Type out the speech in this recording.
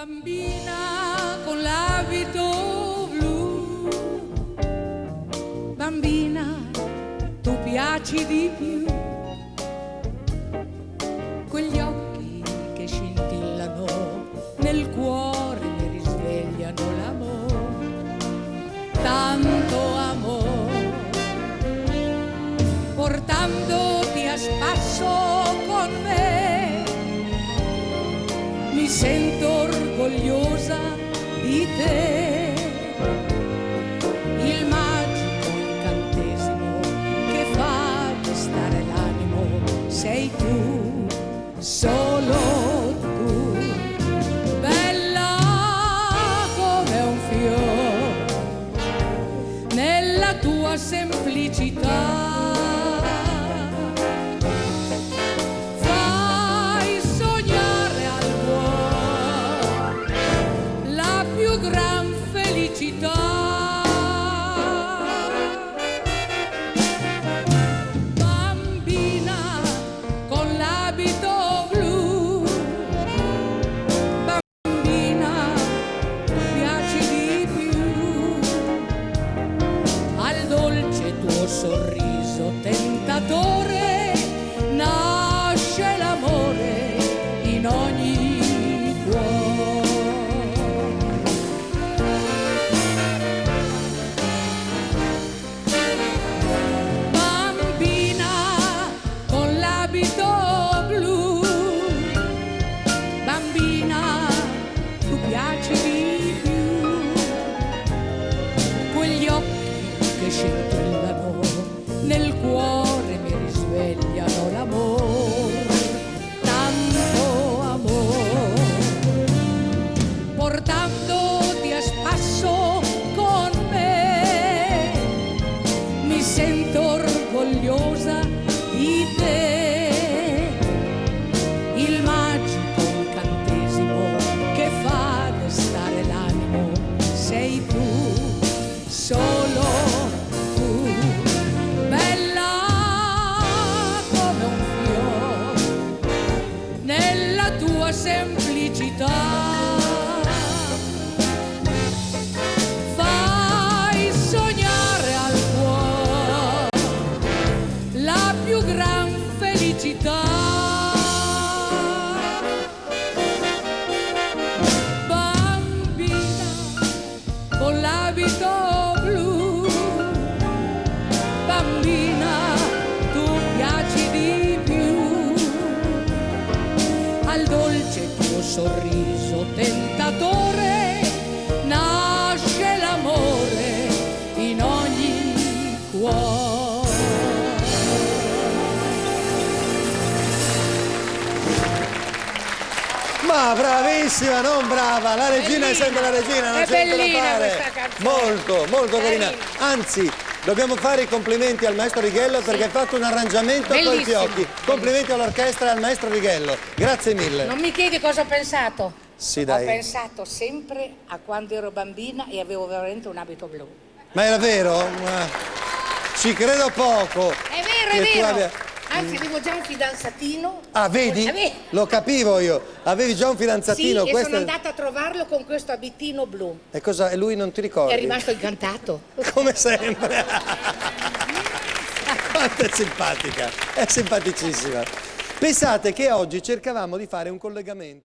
Bambina con l'abito blu, bambina, tu piaci di più, quegli occhi che scintillano nel cuore mi risvegliano l'amore, tanto amore, portandoti a spasso con me, mi sento orgogliosa di te, il magico incantesimo che fa destare l'animo, sei tu, solo tu, bella come un fiore, nella tua semplicità. Gran felicità, bambina con l'abito blu, bambina, tu piaci di più, al dolce tuo sorriso tentatore nasce l'amore in ogni cuore. Scintillano nel cuore mi risvegliano l'amore, tanto amore, portandoti a spasso con me, mi sento orgogliosa di te, il magico incantesimo che fa destare l'animo, sei tu, solo semplicità, fai sognare al cuore la più gran felicità, bambina con l'abito blu, bambina, tu piaci di più, al dolce tuo sorriso tentatore nasce l'amore in ogni cuore. Ma bravissima, non brava, la regina è sempre la regina, non c'è niente da fare. Questa canzone. Molto, molto carina. Anzi, dobbiamo fare i complimenti al maestro Righello perché ha fatto un arrangiamento con i fiocchi. Complimenti all'orchestra e al maestro Righello. Grazie mille. Non mi chiedi cosa ho pensato? Sì, dai. Ho pensato sempre a quando ero bambina e avevo veramente un abito blu. Ma era vero? Ci credo poco. È vero, è vero. Abbia... Anzi, avevo già un fidanzatino. Ah, vedi? Lo capivo io. Avevi già un fidanzatino. Sì, e sono andata a trovarlo con questo abitino blu. E cosa? E lui non ti ricordi? È rimasto incantato. Come sempre. Quanto è simpatica. È simpaticissima. Pensate che oggi cercavamo di fare un collegamento.